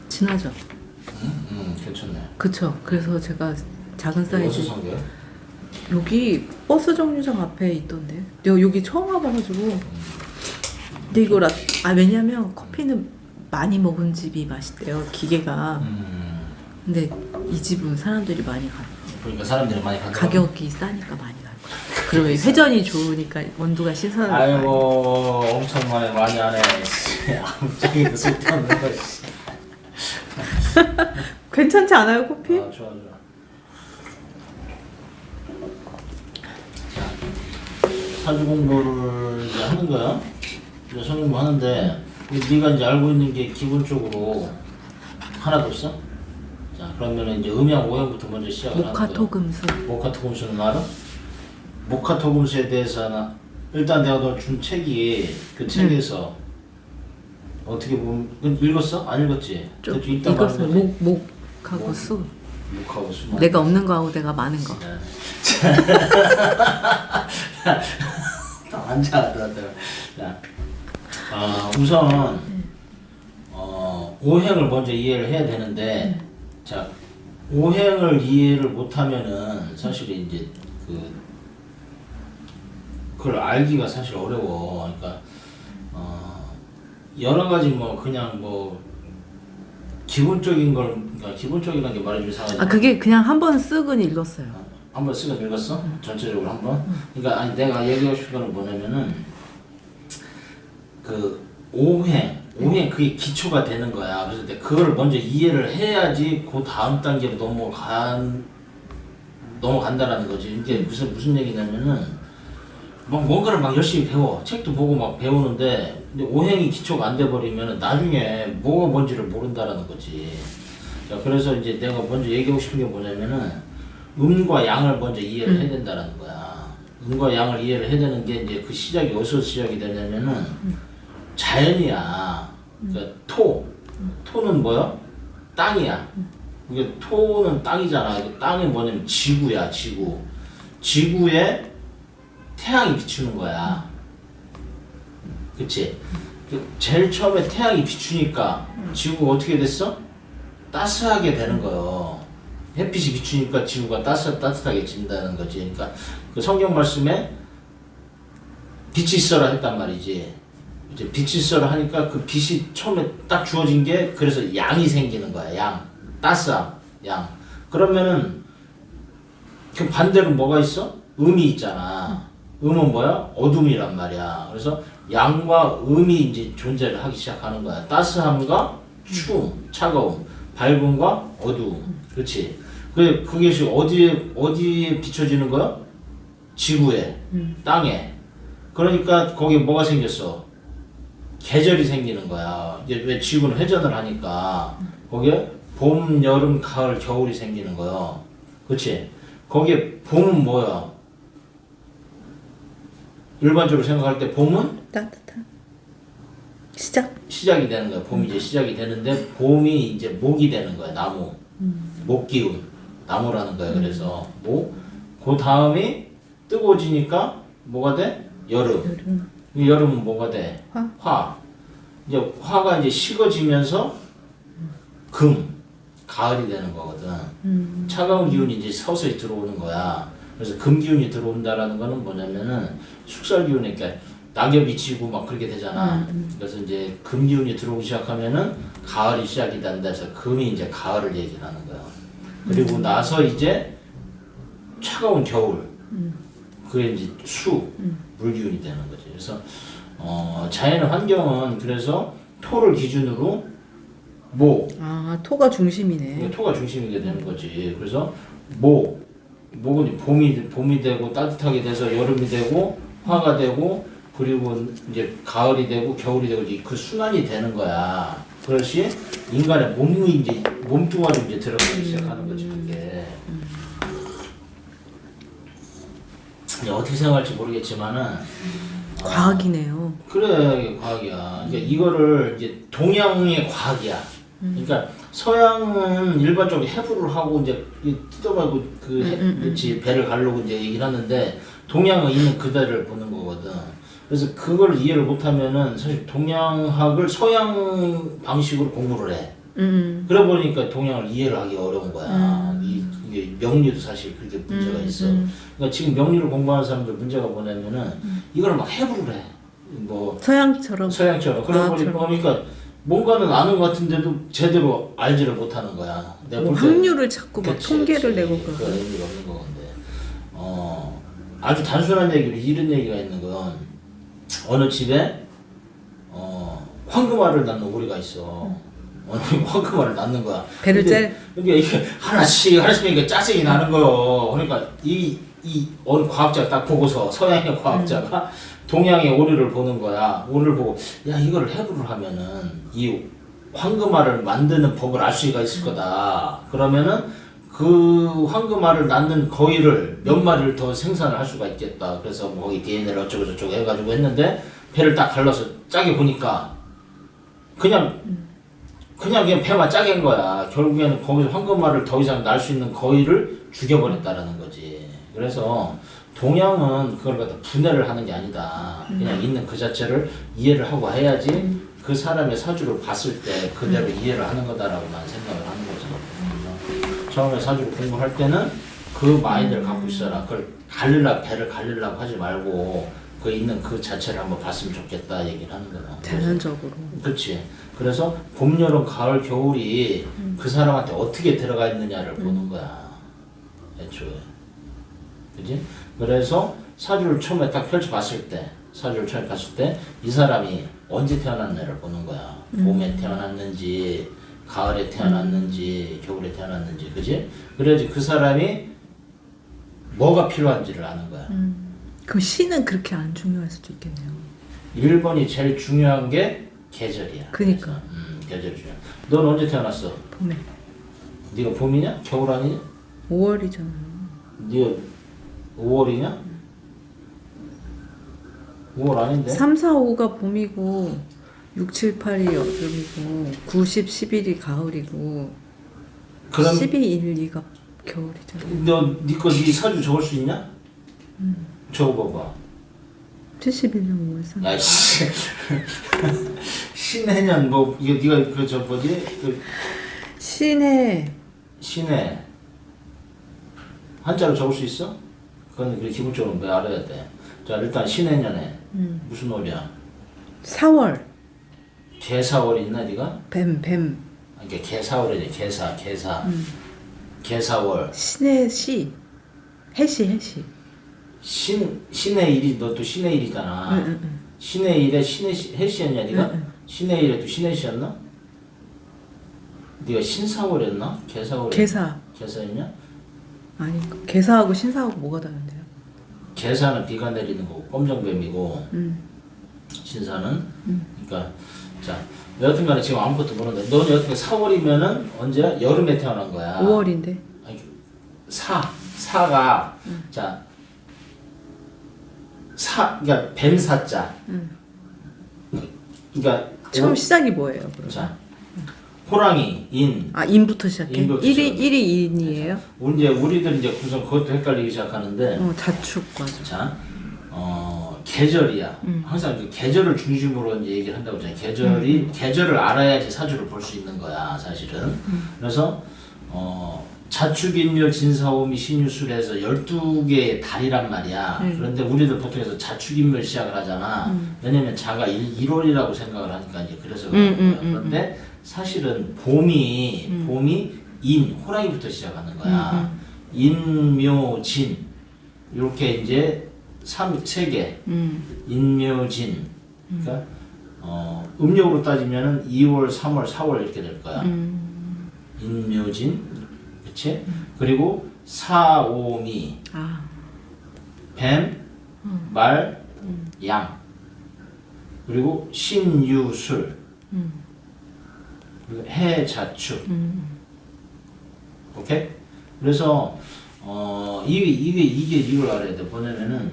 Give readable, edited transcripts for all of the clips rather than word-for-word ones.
진하죠? 괜찮네. 그쵸. 그래서 제가 작은 사이즈 어디서 산 거야? 여기 버스 정류장 앞에 있던데. 내가 여기 처음 와봐가지고. 근데 이거 왜냐면 커피는 많이 먹은 집이 맛있대요. 기계가. 근데 이 집은 사람들이 많이 가. 그러니까 사람들이 많이 간다. 가격이 싸니까 많이 갈 거야. 그리고 회전이 좋으니까 원두가 씻어야 아이고 엄청 많이 하네. 아무짝에도 쓸데없는 거. 괜찮지 않아요, 커피? 아, 좋아. 자, 사주 공부를 이제 하는 거야. 이제 사주 공부 하는데 네가 이제 알고 있는 게 기본적으로 하나도 없어. 자, 그러면은 이제 음양 오행부터 먼저 시작을 하는 거야. 모카토금수. 모카토금수는 알아? 모카토금수에 대해서는 일단 내가 너 준 책이 그 책에서 어떻게 보면 읽었어? 안 읽었지? 좀 대충 일단 이것은 말하는 거지? 목하고 수. 목하고 수. 내가 없는 거하고 내가 많은 거. 앉아. 자, 우선 오행을 먼저 이해를 해야 되는데, 자, 오행을 이해를 못하면은 사실 이제 그걸 알기가 사실 어려워. 그러니까 여러 가지 그냥 기본적인 걸, 그러니까 기본적이라는 게 말이 좀 이상하지. 그게 그냥 한 번 쓱은 읽었어요. 한번 쓰고 읽었어? 전체적으로 한번? 그러니까 아니 내가 얘기하고 싶은 거는 뭐냐면은 그 오행 그게 기초가 되는 거야. 그래서 그걸 먼저 이해를 해야지 그 다음 단계로 넘어간다라는 거지. 이게 무슨 얘기냐면은 뭔가를 열심히 배워. 책도 보고 배우는데 근데 오행이 기초가 안 돼 버리면은 나중에 뭐가 뭔지를 모른다라는 거지. 자, 그래서 이제 내가 먼저 얘기하고 싶은 게 뭐냐면은 음과 양을 먼저 이해를 해야 된다는 거야. 음과 양을 이해를 해야 되는 게 이제 그 시작이 어디서 시작이 되냐면은 자연이야. 그러니까 토는 뭐야? 땅이야. 이게 토는 땅이잖아. 땅이 뭐냐면 지구야, 지구. 지구에 태양이 비추는 거야. 그치? 제일 처음에 태양이 비추니까 지구가 어떻게 됐어? 따스하게 되는 거예요. 햇빛이 비추니까 지구가 따뜻하게 진다는 거지. 그러니까 그 성경 말씀에 빛이 있어라 했단 말이지. 이제 빛이 있어라 하니까 그 빛이 처음에 딱 주어진 게 그래서 양이 생기는 거야. 양. 따스함. 양. 그러면은 그 반대로 뭐가 있어? 음이 있잖아. 음은 뭐야? 어둠이란 말이야. 그래서 양과 음이 이제 존재를 하기 시작하는 거야. 따스함과 추움, 차가움, 밝음과 어두움. 그렇지? 그게 어디에 비춰지는 거야? 지구에, 땅에. 그러니까 거기에 뭐가 생겼어? 계절이 생기는 거야. 이제 왜 지구는 회전을 하니까 거기에 봄, 여름, 가을, 겨울이 생기는 거야. 그렇지? 거기에 봄은 뭐야? 일반적으로 생각할 때 봄은 따뜻한 시작이 되는 거야. 봄이 이제 시작이 되는데 봄이 이제 목이 되는 거야. 나무. 목기운 나무라는 거야. 그래서 그 다음이 뜨거워지니까 뭐가 돼? 여름. 여름은 뭐가 돼? 화. 이제 화가 이제 식어지면서 가을이 되는 거거든. 차가운 기운이 이제 서서히 들어오는 거야. 그래서 금 기운이 들어온다라는 거는 뭐냐면은 숙살 기운이, 그러니까 낙엽이 지고 그렇게 되잖아. 그래서 이제 금 기운이 들어오기 시작하면은 가을이 시작이 된다 해서 금이 이제 가을을 얘기를 하는 거야. 그리고 나서 이제 차가운 겨울. 그게 이제 물 기운이 되는 거지. 그래서 자연 환경은 그래서 토를 기준으로 토가 중심이네. 토가 중심이게 되는 거지. 그래서 목은 봄이 되고 따뜻하게 돼서 여름이 되고 화가 되고 그리고 이제 가을이 되고 겨울이 되고 이제 그 순환이 되는 거야. 그것이 인간의 몸뚱아리 이제 들어가기 시작하는 거지. 그게. 이제 어떻게 생각할지 모르겠지만은 과학이네요. 그래 이게 과학이야. 그러니까 이거를 이제 동양의 과학이야. 그러니까 서양은 일반적으로 해부를 하고 이제 뜯어가고 그렇지 배를 가르고 이제 얘기를 하는데 동양은 있는 그대를 보는 거거든. 그래서 그걸 이해를 못하면은 사실 동양학을 서양 방식으로 공부를 해. 그러다 보니까 동양을 이해를 하기 어려운 거야. 이게 명리도 사실 그렇게 문제가 있어. 그러니까 지금 명리를 공부하는 사람들 문제가 뭐냐면은 이걸 막 해부를 해. 뭐 서양처럼. 그러다 보니까 뭔가는 아는 것 같은데도 제대로 알지를 못하는 거야. 내가 뭐 볼 때. 확률을 자꾸 막 통계를 내고 그 그러고. 의미가 없는 건데. 아주 단순한 얘기로 이런 얘기가 있는 건 어느 집에 황금알을 낳는 오리가 있어. 어느 황금알을 낳는 거야. 배를 근데 이게 하나씩 이게 짜증이 나는 거요. 그러니까 이 어느 과학자가 딱 보고서 서양의 과학자가 동양의 오리를 보는 거야. 오리를 보고 야 이거를 해부를 하면은 이 황금알을 만드는 법을 알 수가 있을 거다. 그러면은 그 황금알을 낳는 거위를 몇 마리를 더 생산을 할 수가 있겠다. 그래서 뭐 거기 DNA를 어쩌고 저쩌고 해가지고 했는데 배를 딱 갈라서 짜게 보니까 그냥 배만 짜게 한 거야. 결국에는 거기서 황금알을 더 이상 낳을 수 있는 거위를 죽여버렸다라는 거지. 그래서 동양은 그걸 갖다 분해를 하는 게 아니다. 그냥 있는 그 자체를 이해를 하고 해야지 그 사람의 사주를 봤을 때 그대로 이해를 하는 거다라고 난 생각을 하는 거지. 처음에 사주를 공부할 때는 그 마인드를 갖고 있어라. 그걸 배를 갈리려고 하지 말고 그 있는 그 자체를 한번 봤으면 좋겠다 얘기를 하는 거야. 자연적으로. 그렇지. 그래서 봄, 여름, 가을, 겨울이 그 사람한테 어떻게 들어가 있느냐를 보는 거야. 애초에. 그지? 그래서 사주를 처음에 딱 펼쳐봤을 때, 이 사람이 언제 태어났냐를 보는 거야. 봄에 태어났는지, 가을에 태어났는지, 겨울에 태어났는지, 그지? 그래야지 그 사람이 뭐가 필요한지를 아는 거야. 그 시는 그렇게 안 중요할 수도 있겠네요. 1번이 제일 중요한 게 계절이야. 그니까. 계절 중요해. 넌 언제 태어났어? 봄에. 네가 봄이냐? 겨울 아니냐? 5월이잖아요. 네가 5월이냐? 5월 아닌데? 3, 4, 5가 봄이고 6, 7, 8이 여름이고 9, 10, 11이 가을이고 그럼 12, 1, 2가 겨울이잖아요. 네 사주 적을 수 있냐? 적어봐봐. 71년 5월 3일. 아이씨. 신해년 뭐 이게 네가 그 저 뭐지? 그 신해. 신해 한자로 적을 수 있어? 그건 그래 기본적으로 뭐 알아야 돼. 자 일단 신해년에 무슨 월이야? 4월. 개사월이 있나 네가? 뱀. 이게 개사월이지 개사. 개사월. 신해 시. 해시. 신의 일이 너 또 신의 일이잖아. 응. 신의 일에 해시였냐 네가? 응. 신의 일에 또 신해시였나? 네가 신사월이었나? 개사월이었나? 개사였냐? 아니, 개사하고 신사하고 뭐가 다른데요? 개사는 비가 내리는 거고 검정뱀이고 신사는 그러니까 자 여튼간에 지금 아무것도 모르는데 너는 여튼간 4월이면은 언제야? 여름에 태어난 거야. 5월인데. 아니, 사가 자 그러니까 뱀사자. 그러니까 처음 시작이 뭐예요? 그럼? 자 호랑이 인. 아, 인부터 시작해? 인부터 1이 인이에요? 우리들 이제 우선 그것도 헷갈리기 시작하는데. 자축 맞아. 자, 계절이야. 항상 그 계절을 중심으로 이제 얘기를 한다고 했잖아요. 계절을 알아야지 사주를 볼 수 있는 거야, 사실은. 그래서, 자축인묘 진사오미 신유술에서 12개의 달이란 말이야. 그런데 우리들 보통 해서 자축인묘 시작을 하잖아. 왜냐면 자가 1월이라고 생각을 하니까 이제 그래서 그런 거야. 그런데 사실은 봄이 인, 호랑이부터 시작하는 거야. 인묘진. 이렇게 이제 3개. 인묘진. 그러니까, 음력으로 따지면은 2월, 3월, 4월 이렇게 될 거야. 인묘진. 그치? 그리고 사오미, 뱀, 말, 양. 그리고 신유술. 그리고 해자축. 오케이? 그래서 이게 이걸 알아야 돼. 뭐냐면은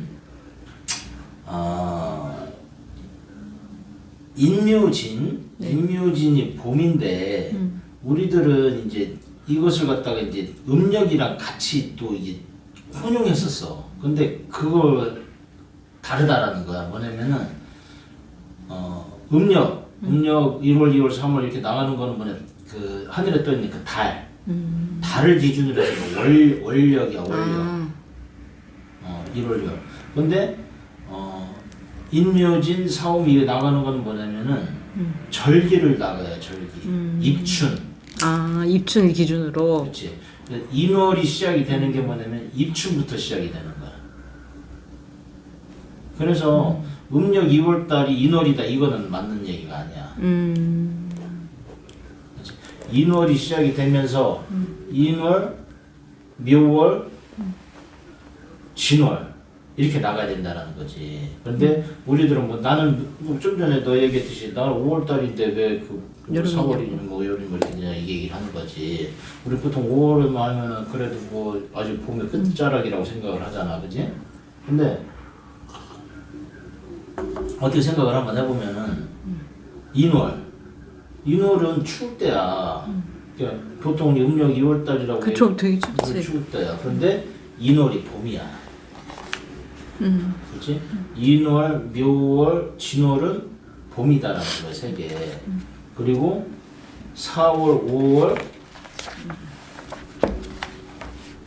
인묘진이 봄인데 우리들은 이제 이것을 갖다가 이제 음력이랑 같이 또 이게 혼용했었어. 근데 그걸 다르다라는 거야. 뭐냐면은 음력 1월, 2월, 3월 이렇게 나가는 거는 뭐냐 그 하늘에 떠 있는 그 달을 기준으로 해서 월력이야 월력. 1월, 2월. 근데 인묘진, 사오미 이게 나가는 건 뭐냐면은 절기를 나가요. 절기. 입춘. 입춘 기준으로. 그렇지. 인월이 시작이 되는 게 뭐냐면 입춘부터 시작이 되는 거야. 그래서 음력 2월 달이 인월이다 이거는 맞는 얘기가 아니야. 그렇지? 인월이 시작이 되면서 인월, 묘월, 진월 이렇게 나가야 된다는 거지. 그런데 우리들은 뭐 나는 좀 전에 너 얘기했듯이 나는 5월 달인데 왜그 4월이니 뭐 여름이 뭐 이렇게 이 얘기를 하는 거지. 우리 보통 5월에만 하면은 그래도 뭐 아직 봄의 끝자락이라고 생각을 하잖아, 그지? 근데 어떻게 생각을 한번 해보면은 인월은 추울 때야. 그러니까 보통 음력 2월 달이라고. 그쵸, 되게 춥지. 추울 때야. 그런데 인월이 봄이야. 그렇지? 인월, 묘월, 진월은 봄이다라는 거야, 세 개. 그리고 4월, 5월,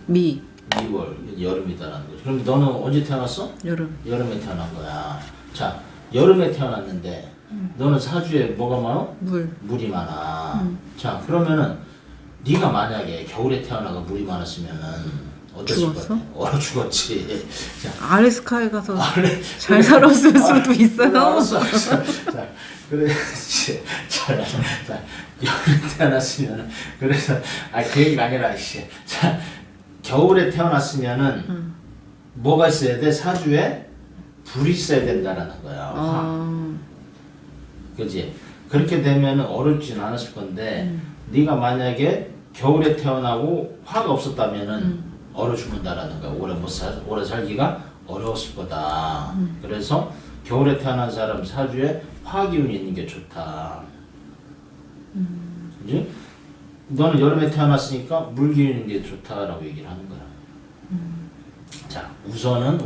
미월 여름이다라는 거지. 그럼 너는 언제 태어났어? 여름에 태어난 거야. 자, 여름에 태어났는데 너는 사주에 뭐가 많아? 물이 많아. 자, 그러면은 네가 만약에 겨울에 태어나가 물이 많았으면은 어땠을 것 같아? 얼어 죽었지. 자, 알래스카에 가서 잘 살았을 수도 있어요. 자, 그렇지. 자, 겨울에 태어났으면 그래서 그 얘기가 아니라 자, 겨울에 태어났으면은 뭐가 있어야 돼? 사주에 불이 있어야 된다라는 거야. 그지? 그렇게 되면은 어렵진 않았을 건데 네가 만약에 겨울에 태어나고 화가 없었다면은 얼어 죽는다라는 거야. 오래 살기가 어려웠을 거다. 그래서 겨울에 태어난 사람 사주에 화 기운이 있는 게 좋다. 그지? 너는 여름에 태어났으니까 물 기운이 있는 게 좋다라고 얘기를 하는 거야. 자, 우선은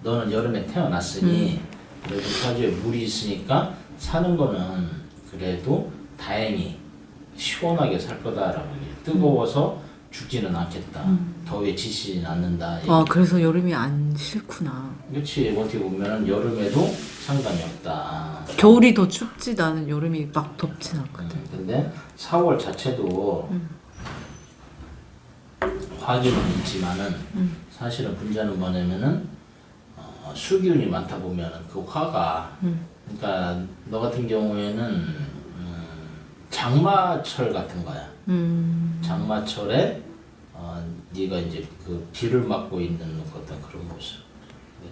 너는 여름에 태어났으니 그래도 사주에 물이 있으니까 사는 거는 그래도 다행히 시원하게 살 거다라고 얘기해. 뜨거워서 죽지는 않겠다. 더위에 지치진 않는다. 그래서 여름이 안 싫구나. 그렇지. 어떻게 보면 여름에도 상관이 없다. 겨울이 더 춥지. 나는 여름이 막 덥진 않거든. 근데 4월 자체도 화기는 있지만은 사실은 문제는 뭐냐면은 수기운이 많다 보면은 그 화가 그러니까 너 같은 경우에는 장마철 같은 거야. 장마철에 네가 이제 그 비를 맞고 있는 어떤 그런 모습.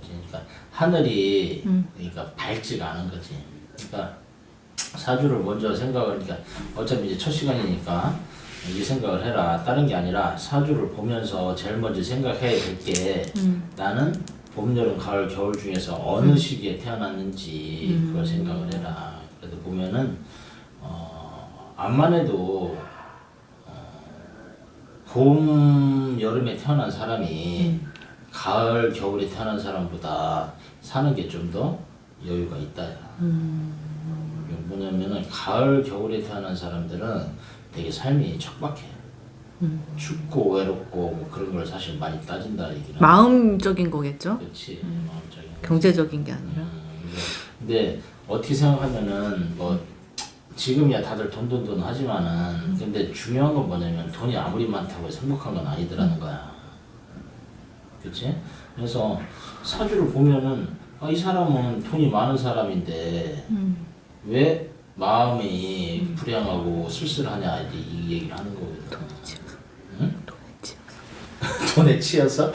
그러니까 하늘이 그러니까 밝지가 않은 거지. 그러니까 사주를 먼저 생각을 그러니까 어차피 이제 첫 시간이니까 이 생각을 해라. 다른 게 아니라 사주를 보면서 제일 먼저 생각해야 될 게 나는 봄, 여름, 가을, 겨울 중에서 어느 시기에 태어났는지 그걸 생각을 해라. 그래도 보면은 암만 해도 봄, 여름에 태어난 사람이 가을, 겨울에 태어난 사람보다 사는 게 좀 더 여유가 있다. 뭐냐면은 가을, 겨울에 태어난 사람들은 되게 삶이 척박해. 춥고 외롭고 뭐 그런 걸 사실 많이 따진다 얘기는. 마음적인 거겠죠? 그렇지. 마음적인. 경제적인 게 아니라. 근데 어떻게 생각하면은 뭐 지금이야 다들 돈 하지만은 근데 중요한 건 뭐냐면 돈이 아무리 많다고 해서 행복한 건 아니더라는 거야. 그렇지? 그래서 사주를 보면은 이 사람은 돈이 많은 사람인데 왜 마음이 불행하고 쓸쓸하냐 이 얘기를 하는 거거든. 돈에 치여서. 응? 돈에 치여서. 돈에 치여서?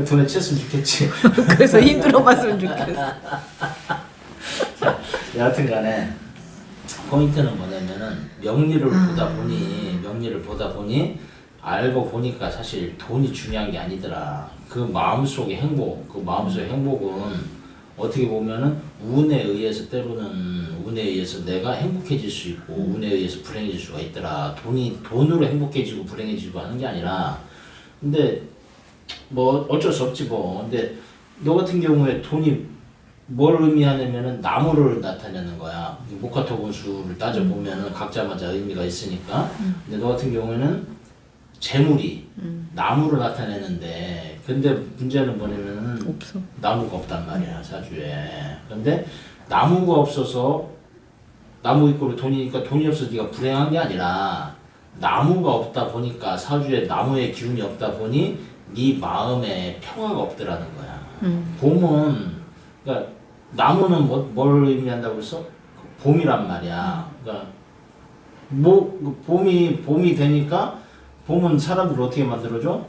돈에 치였으면 좋겠지. 그래서 힘들어봤으면 좋겠어. 여하튼 간에 포인트는 뭐냐면은 명리를 보다 보니 정리를 보다 보니 알고 보니까 사실 돈이 중요한 게 아니더라. 그 마음속의 행복, 그 마음속의 행복은 어떻게 보면은 운에 의해서 때로는 운에 의해서 내가 행복해질 수 있고 운에 의해서 불행해질 수가 있더라. 돈으로 행복해지고 불행해지고 하는 게 아니라 근데 뭐 어쩔 수 없지 뭐. 근데 너 같은 경우에 돈이 뭘 의미하냐면은 나무를 나타내는 거야. 목화토 분수를 따져보면은 각자마다 의미가 있으니까. 근데 너 같은 경우에는 재물이 나무를 나타내는데, 근데 문제는 뭐냐면은 없어. 나무가 없단 말이야, 사주에. 근데 나무가 없어서 나무 있고 돈이니까 돈이 없어서 네가 불행한 게 아니라 나무가 없다 보니까 사주에 나무의 기운이 없다 보니 네 마음에 평화가 없더라는 거야. 봄은 그러니까 나무는 뭘 의미한다고 했어? 봄이란 말이야. 그러니까 봄이 되니까 봄은 사람들을 어떻게 만들어줘?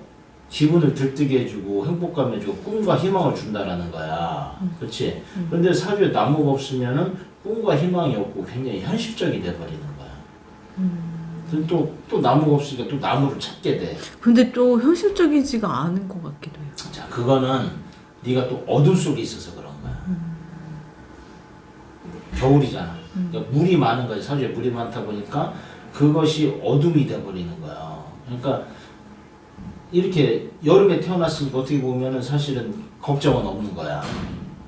기분을 들뜨게 해주고 행복감 해주고 꿈과 희망을 준다라는 거야. 그렇지? 그런데 사주에 나무가 없으면은 꿈과 희망이 없고 굉장히 현실적이 돼버리는 거야. 또 나무가 없으니까 또 나무를 찾게 돼. 근데 또 현실적이지가 않은 것 같기도 해요. 자, 그거는 네가 또 어둠 속에 있어서 그런 거야. 겨울이잖아. 그러니까 물이 많은 거지. 사주에 물이 많다 보니까 그것이 어둠이 돼버리는 거야. 그러니까 이렇게 여름에 태어났으니까 어떻게 보면은 사실은 걱정은 없는 거야.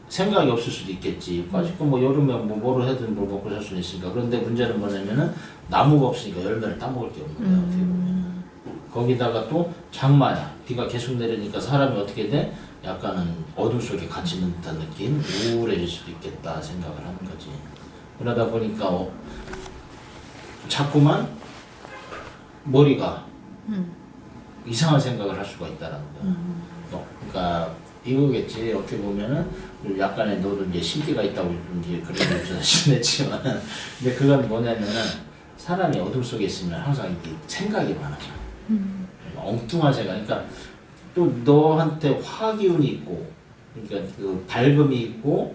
생각이 없을 수도 있겠지. 아직도 뭐 여름에 뭐를 해든 뭘 먹고 살 수는 있으니까. 그런데 문제는 뭐냐면은 나무가 없으니까 열매를 따먹을 게 없는 거야. 어떻게 보면. 거기다가 또 장마야. 비가 계속 내리니까 사람이 어떻게 돼? 약간은 어둠 속에 갇힌 듯한 느낌? 우울해질 수도 있겠다 생각을 하는 거지. 그러다 보니까 자꾸만 머리가 이상한 생각을 할 수가 있다라는 거야. 그러니까 이거겠지. 어떻게 보면은 약간의 너도 이제 신기가 있다고 이제 그런 걸 전했지만, 근데 그건 뭐냐면은 사람이 어둠 속에 있으면 항상 이게 생각이 많아져. 엉뚱한 생각. 그러니까 또 너한테 화기운이 있고, 그러니까 그 밝음이 있고,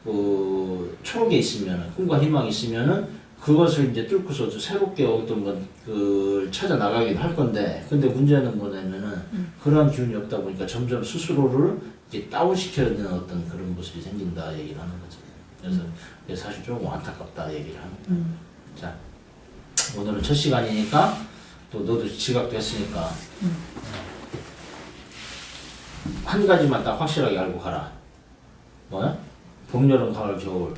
그 초록에 있으면은 꿈과 희망이 있으면은 그것을 이제 뚫고서 새롭게 어떤 걸 찾아 나가긴 할 건데, 근데 문제는 뭐냐면은 그러한 기운이 없다 보니까 점점 스스로를 이렇게 다운시켜야 되는 어떤 그런 모습이 생긴다 얘기를 하는 거지. 그래서 그게 사실 조금 안타깝다 얘기를 합니다. 자, 오늘은 첫 시간이니까 또 너도 지각도 했으니까 한 가지만 딱 확실하게 알고 가라. 뭐야? 봄, 여름, 가을, 겨울.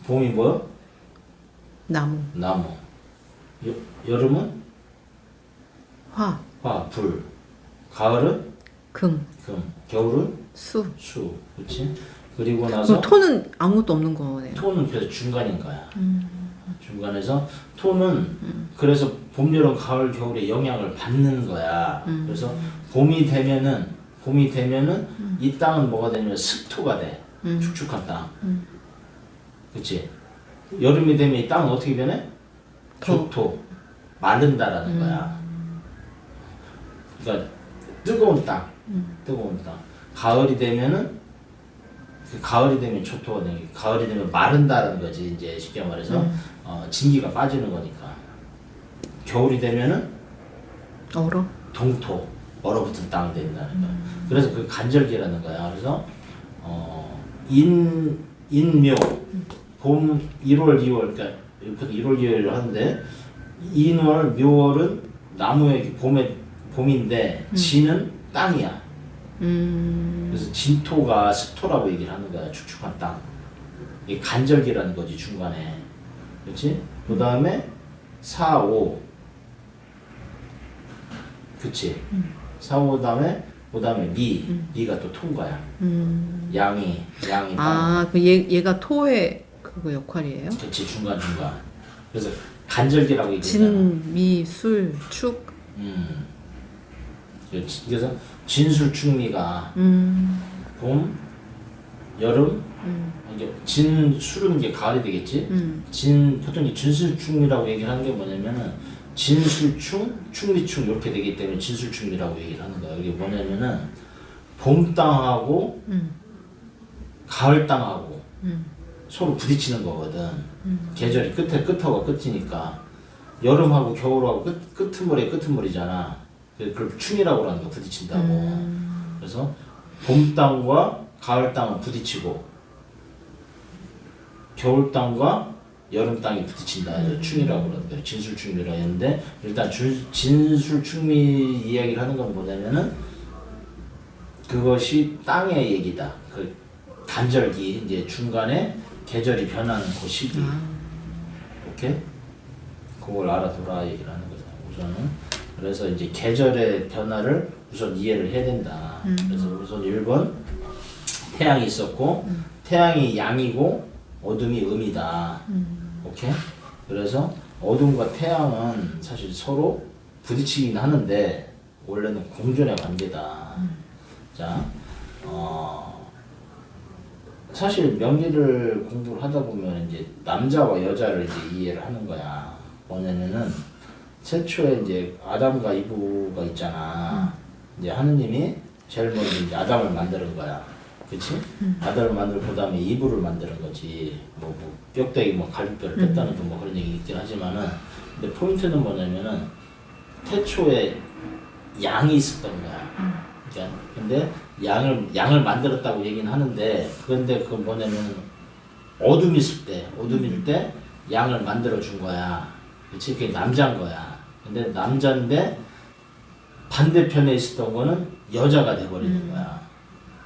봄이 뭐야? 나무. 나무. 여름은 화. 불. 가을은 금. 겨울은 수. 수. 그렇지? 그리고 그럼 나서 토는 아무것도 없는 거네요. 토는 그래서 중간인 거야. 중간에서 토는 그래서 봄, 여름, 가을, 겨울에 영향을 받는 거야. 그래서 봄이 되면은 이 땅은 뭐가 되냐면 습토가 돼. 축축한 땅. 그렇지? 여름이 되면 이 땅은 어떻게 변해? 조토. 마른다라는 거야. 그러니까 뜨거운 땅. 뜨거운 땅. 가을이 되면은 가을이 되면 초토가 되는 게, 가을이 되면 마른다는 거지. 이제 쉽게 말해서 진기가 빠지는 거니까. 겨울이 되면은 얼어. 동토, 얼어붙은 땅이 된다는 거야. 그래서 그 간절기라는 거야. 그래서 인묘, 봄 1월, 2월, 그러니까 보통 1월, 2월을 하는데 인월, 묘월은 나무의 봄인데 진은 땅이야. 그래서 진토가 습토라고 얘기를 하는 거야. 축축한 땅. 이게 간절기라는 거지, 중간에. 그렇지? 그 다음에 4, 5. 그치? 4, 5 다음에 미가 또 토인 거야. 양이 땅. 아, 그 얘가 토의 그거 역할이에요? 그치, 중간. 그래서 간절기라고 얘기하잖아. 진, 미, 술, 축. 그래서 진술충미가 봄, 여름, 이게 진술은 이게 가을이 되겠지. 보통 이 진술충미라고 얘기를 하는 게 뭐냐면은 진술충, 충미충 이렇게 되기 때문에 진술충미라고 얘기를 하는 거야. 이게 뭐냐면은 봄 땅하고 가을 땅하고 서로 부딪히는 거거든. 계절이 끝하고 끝이니까. 여름하고 겨울하고 끄트머리잖아. 그걸 충이라고 하는 거 부딪힌다고. 그래서 봄 땅과 가을 땅은 부딪히고 겨울 땅과 여름 땅이 부딪힌다. 충이라고 그러는 거예요. 진술충미라고 했는데 일단 진술충미 이야기를 하는 건 뭐냐면은 그것이 땅의 얘기다. 그 단절기 이제 중간에 계절이 변하는 그 시기. 오케이? 그걸 알아둬라 얘기를 하는 거잖아. 우선은 그래서 이제 계절의 변화를 우선 이해를 해야 된다. 그래서 우선 1번 태양이 있었고 태양이 양이고 어둠이 음이다. 오케이? 그래서 어둠과 태양은 사실 서로 부딪히긴 하는데 원래는 공존의 관계다. 자, 사실 명리를 공부를 하다 보면 이제 남자와 여자를 이제 이해를 하는 거야. 뭐냐면은 최초에 이제 아담과 이브가 있잖아. 이제 하느님이 제일 먼저 이제 아담을 만드는 거야. 그치? 아담을 만들고 그 다음에 이브를 만드는 거지. 뭐 뼈대기 뭐 갈비뼈를 뺐다는 뭐 그런 얘기 있긴 하지만은 근데 포인트는 뭐냐면은 태초에 양이 있었던 거야. 그러니까 근데 양을 만들었다고 얘기는 하는데 그런데 그건 뭐냐면 어둠일 때 양을 만들어 준 거야. 그치? 그게 남자인 거야. 근데 남자인데 반대편에 있었던 거는 여자가 돼버리는 거야.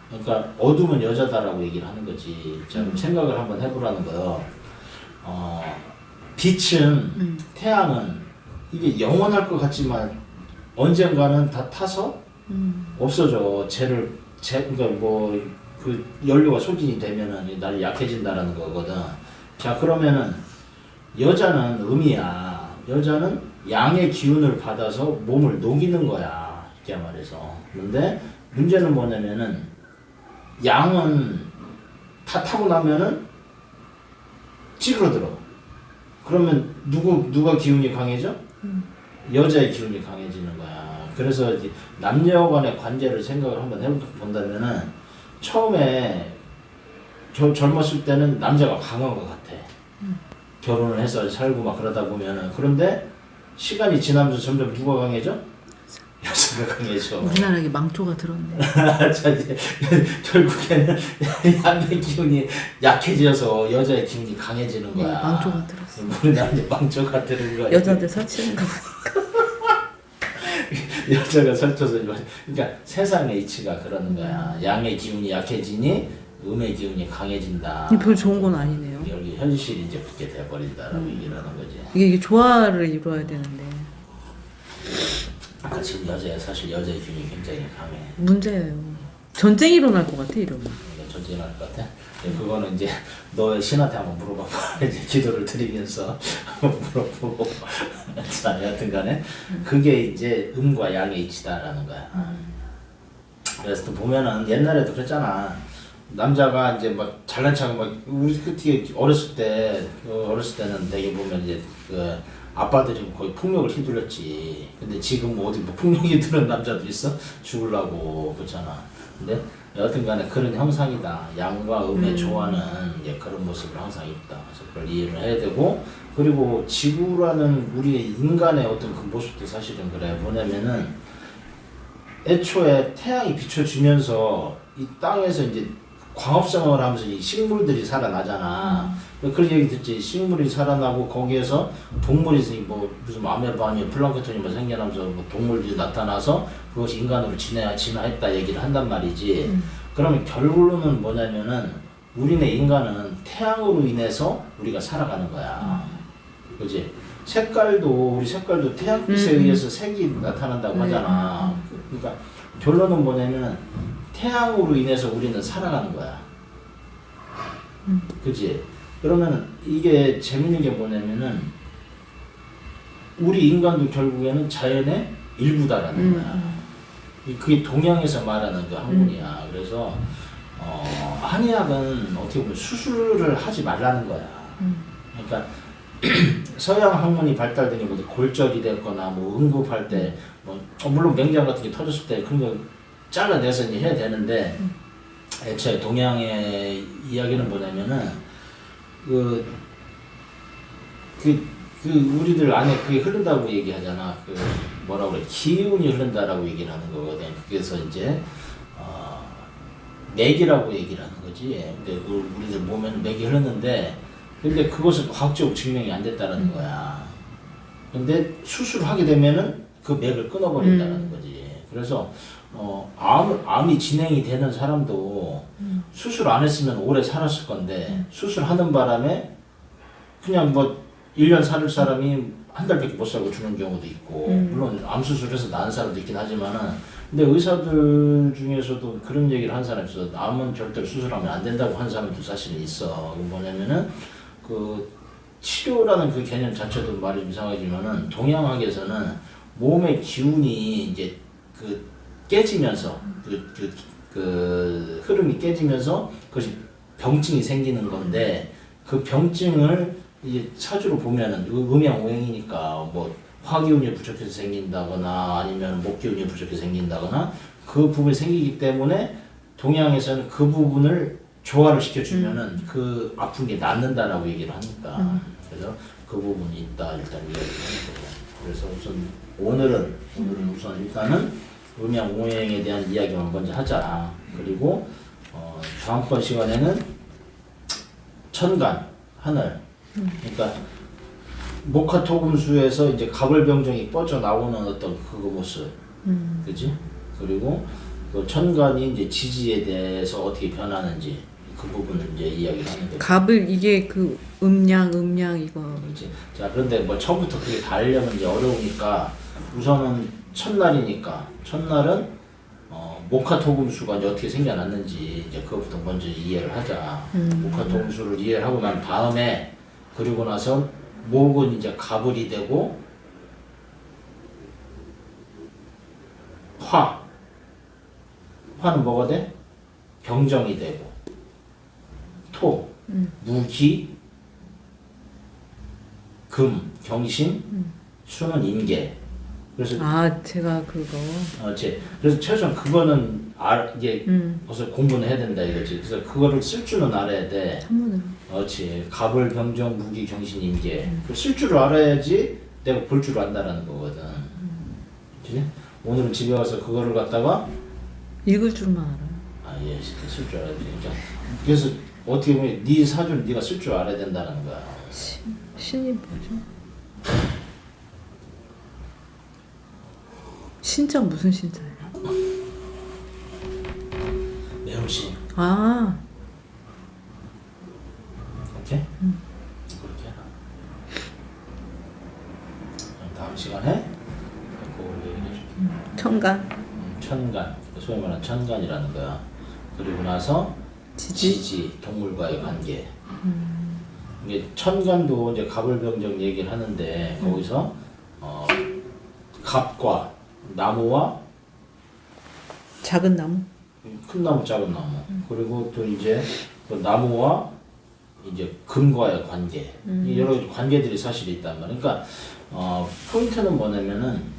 그러니까 어둠은 여자다라고 얘기를 하는 거지. 자, 그럼 생각을 한번 해보라는 거요. 빛은 태양은 이게 영원할 것 같지만 언젠가는 다 타서 없어져. 그러니까 뭐 그 연료가 소진이 되면은 날이 약해진다라는 거거든. 자, 그러면은 여자는 음이야. 여자는 양의 기운을 받아서 몸을 녹이는 거야. 이렇게 말해서. 그런데 문제는 뭐냐면은 양은 다 타고 나면은 찌그러들어. 그러면 누가 기운이 강해져? 여자의 기운이 강해지는 거야. 그래서 이제 남녀 간의 관계를 생각을 한번 해본다면은 처음에 젊었을 때는 남자가 강한 것 같아. 결혼을 해서 살고 막 그러다 보면은. 그런데 시간이 지나면서 점점 누가 강해져? 여자가 강해져. 우리나라에 망조가 들었네. 자, 이제 결국에는 양의 기운이 약해져서 여자의 기운이 강해지는 거야. 네, 망조가 들었어. 우리나라에 망조가 들은 거야. 여자들 설치는 거 보니까. 여자가 설쳐서 그러니까 세상의 이치가 그러는 거야. 양의 기운이 약해지니 음의 기운이 강해진다. 이게 별로 좋은 건 아니네요. 여기 현실이 이제 그렇게 돼버린다라고 얘기를 하는 거지. 이게 조화를 이루어야 되는데. 아까 지금 사실 여자의 기운이 굉장히 강해. 문제예요. 전쟁이 일어날 것 같아 이러면. 전쟁이 날 것 같아. 그거는 이제 너의 신한테 한번 물어봐봐. 이제 기도를 드리면서 한번 물어보고. 자, 여하튼간에 그게 이제 음과 양의 이치다라는 거야. 그래서 또 보면은 옛날에도 그랬잖아. 남자가 이제 막 잘난 척하고 막 우리 그때 어렸을 때는 되게 보면 이제 그 아빠들이 거의 폭력을 휘둘렀지. 근데 지금 어디 뭐 폭력 휘두른 남자도 있어? 죽으려고 그렇잖아. 근데 여하튼간에 그런 형상이다. 양과 음의 조화는 이제 그런 모습을 항상 있다. 그래서 그걸 이해를 해야 되고, 그리고 지구라는 우리의 인간의 어떤 그 모습도 사실은 그래. 뭐냐면은 애초에 태양이 비춰주면서 이 땅에서 이제 광합성을 하면서 이 식물들이 살아나잖아. 그런 얘기 듣지. 식물이 살아나고 거기에서 동물이 뭐 무슨 아메바니 플랑크톤이 뭐 생겨나면서 뭐 동물들이 나타나서 그것이 인간으로 진화했다 얘기를 한단 말이지. 그러면 결론은 뭐냐면은 우리네 인간은 태양으로 인해서 우리가 살아가는 거야. 그지? 우리 색깔도 태양빛에 의해서 색이 나타난다고 하잖아. 그러니까 결론은 뭐냐면 태양으로 인해서 우리는 살아가는 거야. 그지? 그러면 이게 재밌는 게 뭐냐면은 우리 인간도 결국에는 자연의 일부다라는 거야. 그게 동양에서 말하는 그 학문이야. 그래서 한의학은 어떻게 보면 수술을 하지 말라는 거야. 그러니까 서양 학문이 발달되니 뭐 골절이 됐거나 뭐 응급할 때 뭐 물론 맹장 같은 게 터졌을 때 그런 거 잘라내서 이제 해야 되는데 애초에 동양의 이야기는 뭐냐면은 그 그 우리들 안에 그게 흐른다고 얘기하잖아. 그 뭐라고 그래, 기운이 흐른다라고 얘기를 하는 거거든. 그래서 이제 맥이라고 얘기를 하는 거지. 근데 그 우리들 몸에는 맥이 흐르는데, 근데 그것은 과학적으로 증명이 안 됐다라는 거야. 근데 수술을 하게 되면은 그 맥을 끊어버린다는 거지. 그래서 암이 진행이 되는 사람도 수술 안 했으면 오래 살았을 건데, 수술하는 바람에 그냥 뭐 1년 살 사람이 한 달밖에 못 살고 죽는 경우도 있고, 물론 암 수술해서 나은 사람도 있긴 하지만은, 근데 의사들 중에서도 그런 얘기를 한 사람이 있어. 암은 절대로 수술하면 안 된다고 한 사람도 사실은 있어. 뭐냐면은 그 치료라는 그 개념 자체도 말이 좀 이상하지만은, 동양학에서는 몸의 기운이 이제 그 깨지면서 그 흐름이 깨지면서 그것이 병증이 생기는 건데, 그 병증을 이제 사주로 보면은 음양오행이니까 뭐 화기운이 부족해서 생긴다거나 아니면 목기운이 부족해서 생긴다거나 그 부분이 생기기 때문에 동양에서는 그 부분을 조화를 시켜주면은 그 아픈 게 낫는다라고 얘기를 하니까, 그래서 그 부분이 있다 일단 이야기를 하는 거예요. 그래서 오늘은 우선 일단은 음양오행에 대한 이야기만 먼저 하자. 그리고 다음번 시간에는 천간 하늘, 그러니까 목화토금수에서 이제 가벌병정이 뻗어 나오는 어떤 그거 모습, 그지? 그리고 그 천간이 이제 지지에 대해서 어떻게 변하는지 그 부분을 이제 이야기를 하는 거죠. 갑을 이게 그 음양 이거. 그렇지. 자, 그런데 뭐 처음부터 그게 다 알려면 이제 어려우니까 우선은 첫날이니까, 첫날은 목화토금수가 이제 어떻게 생겨났는지 이제 그것부터 먼저 이해를 하자. 목화토금수를 이해를 하고 난 다음에, 그리고 나서 목은 이제 가불이 되고, 화는 뭐가 돼? 병정이 되고, 토, 무기, 금, 경신, 수는 임계. 그래서 제가 그거. 그래서 최소한 그거는 이게 벌써 공부는 해야 된다 이거지. 그래서 그거를 쓸 줄은 알아야 돼. 한문으로. 그렇지. 가불, 병정, 무기, 경신, 임계. 쓸 줄을 알아야지 내가 볼 줄 안다라는 거거든. 그치? 오늘은 집에 와서 그거를 갖다가 읽을 줄만 알아. 예, 쓸 줄 알아야 돼. 그러니까 그래서 어떻게 보면 네 사주를 네가 쓸 줄 알아야 된다는 거야. 신이 뭐죠? 신자 무슨 신자예요? 매운신. 오케이? 그렇게 해라. 다음 시간에 그걸 얘기해줄게. 천간. 천간, 소위 말하는 천간이라는 거야. 그리고 나서 지지, 동물과의 관계. 이게 천간도 이제 갑을병정 얘기를 하는데, 거기서 갑과 나무와 작은 나무. 큰 나무, 작은 나무. 그리고 또 이제 그 나무와 이제 금과의 관계. 이 여러 가지 관계들이 사실 있단 말이야. 그러니까 포인트는 뭐냐면은,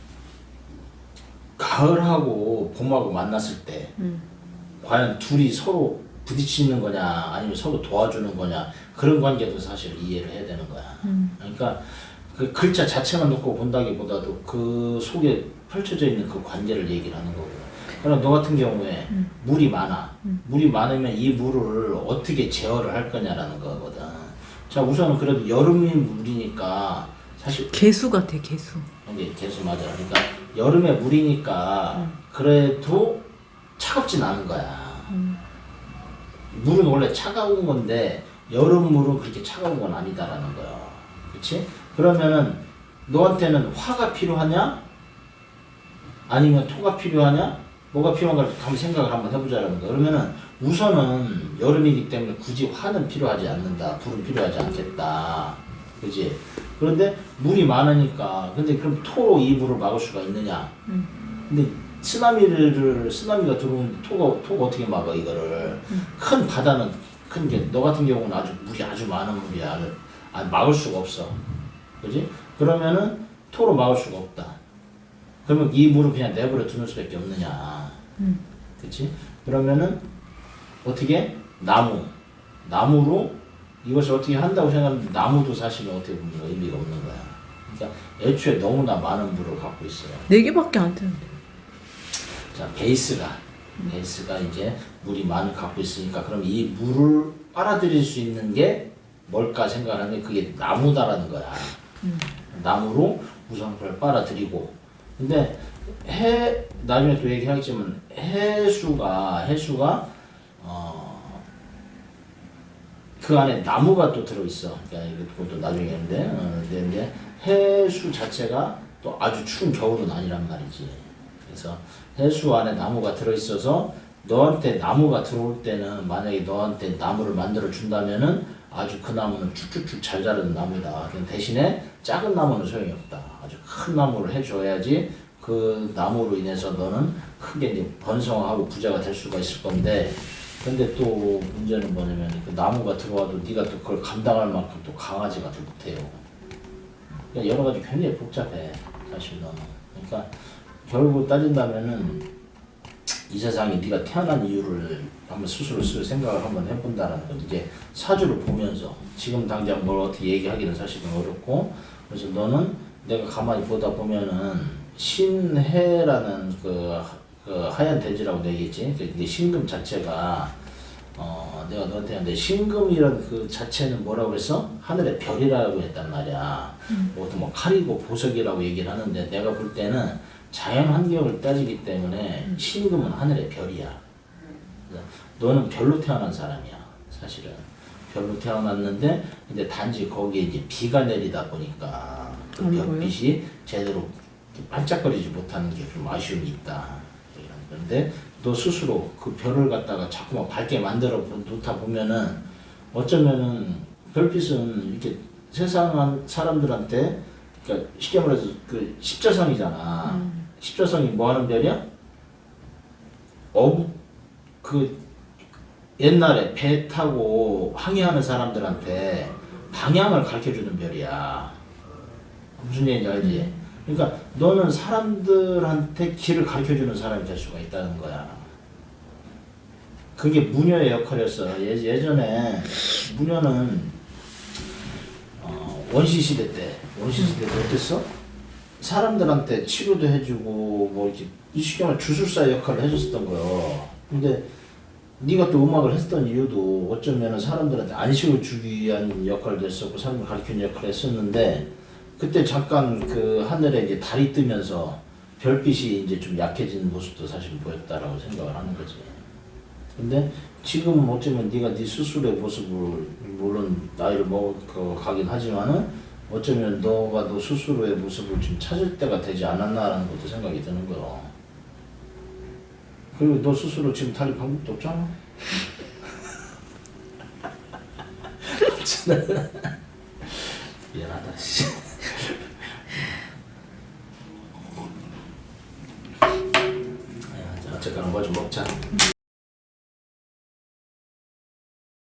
가을하고 봄하고 만났을 때 과연 둘이 서로 부딪히는 거냐 아니면 서로 도와주는 거냐, 그런 관계도 사실 이해를 해야 되는 거야. 그러니까 그 글자 자체만 놓고 본다기보다도 그 속에 펼쳐져 있는 그 관계를 얘기를 하는 거고. 그럼 너 같은 경우에 물이 많아. 물이 많으면 이 물을 어떻게 제어를 할 거냐라는 거거든. 자, 우선은 그래도 여름이 물이니까 사실 개수 같아, 개수. 이게 개수 맞아. 그러니까 여름에 물이니까 그래도 차갑진 않은 거야. 물은 원래 차가운 건데 여름 물은 그렇게 차가운 건 아니다라는 거야. 그렇지? 그러면은 너한테는 화가 필요하냐? 아니면 토가 필요하냐? 뭐가 필요한가 한번 생각을 한번 해보자라는 거야. 그러면은 우선은 여름이기 때문에 굳이 화는 필요하지 않는다. 불은 필요하지 않겠다. 그지? 그런데 물이 많으니까, 근데 그럼 토로 이 물을 막을 수가 있느냐? 근데 쓰나미가 들어오는데 토가 어떻게 막아 이거를? 큰 바다는 큰 게, 너 같은 경우는 물이 아주 많은 물이야. 막을 수가 없어. 그지? 그러면은 토로 막을 수가 없다. 그러면 이 물을 그냥 내버려 두는 수밖에 없느냐. 그치? 그러면은 어떻게? 나무로 이것을 어떻게 한다고 생각하는데, 나무도 사실은 어떻게 보면 의미가 없는 거야. 그러니까 애초에 너무나 많은 물을 갖고 있어요. 4개밖에 안 되는데. 자, 베이스가 이제 물이 많이 갖고 있으니까 그럼 이 물을 빨아들일 수 있는 게 뭘까 생각하는데 그게 나무다라는 거야. 나무로 우선 그걸 빨아들이고. 근데 나중에 또 얘기하겠지만 해수가 그 안에 나무가 또 들어있어. 그러니까 이것도 나중에 했는데, 근데 해수 자체가 또 아주 추운 겨울은 아니란 말이지. 그래서 해수 안에 나무가 들어있어서 너한테 나무가 들어올 때는 만약에 너한테 나무를 만들어 준다면은 아주 그 나무는 쭉쭉쭉 잘 자라는 나무다. 대신에 작은 나무는 소용이 없다. 아주 큰 나무를 해줘야지 그 나무로 인해서 너는 크게 이제 번성하고 부자가 될 수가 있을 건데, 근데 또 문제는 뭐냐면 그 나무가 들어와도 네가 또 그걸 감당할 만큼 또 강하지가 못해요. 그러니까 여러 가지 굉장히 복잡해 사실 너는. 그러니까 결국 따진다면은 이 세상에 네가 태어난 이유를 한번 스스로 생각을 한번 해본다라는 건 이제 사주를 보면서 지금 당장 뭘 어떻게 얘기하기는 사실은 어렵고, 그래서 너는 내가 가만히 보다 보면은 신해라는 그 하얀 돼지라고 얘기했지. 근데 신금 자체가 내가 너한테 했는데 신금이란 그 자체는 뭐라고 그랬어? 하늘의 별이라고 했단 말이야. 뭐 칼이고 보석이라고 얘기를 하는데 내가 볼 때는 자연 환경을 따지기 때문에 신금은 하늘의 별이야. 너는 별로 태어난 사람이야. 사실은 별로 태어났는데 근데 단지 거기에 이제 비가 내리다 보니까 그 별빛이 제대로 반짝거리지 못하는 게 좀 아쉬움이 있다. 그런데 너 스스로 그 별을 갖다가 자꾸만 밝게 만들어 놓다 보면은 어쩌면은 별빛은 이렇게 세상 사람들한테 그러니까 쉽게 말해서 그 십자성이잖아. 십자성이 뭐 하는 별이야? 그 옛날에 배 타고 항해하는 사람들한테 방향을 가르쳐 주는 별이야. 무슨 얘기인지 알지? 그러니까 너는 사람들한테 길을 가르쳐주는 사람이 될 수가 있다는 거야. 그게 무녀의 역할이었어. 예전에 무녀는 원시시대 때 어땠어? 사람들한테 치료도 해주고 뭐 이렇게 이시경을 주술사 역할을 해줬었던 거요. 근데 네가 또 음악을 했던 이유도 어쩌면 사람들한테 안식을 주기 위한 역할도 했었고 사람을 가르치는 역할을 했었는데 그때 잠깐 그 하늘에 이제 달이 뜨면서 별빛이 이제 좀 약해진 모습도 사실 보였다라고 생각을 하는 거지. 근데 지금 어쩌면 네가 네 스스로의 모습을 물론 나이를 먹어가긴 하지만은 어쩌면 너가 너 스스로의 모습을 좀 찾을 때가 되지 않았나라는 것도 생각이 드는 거야. 그리고 너 스스로 지금 달릴 방법도 없잖아. 미안하다. 씨. 어쨌거나 뭐 좀 먹자.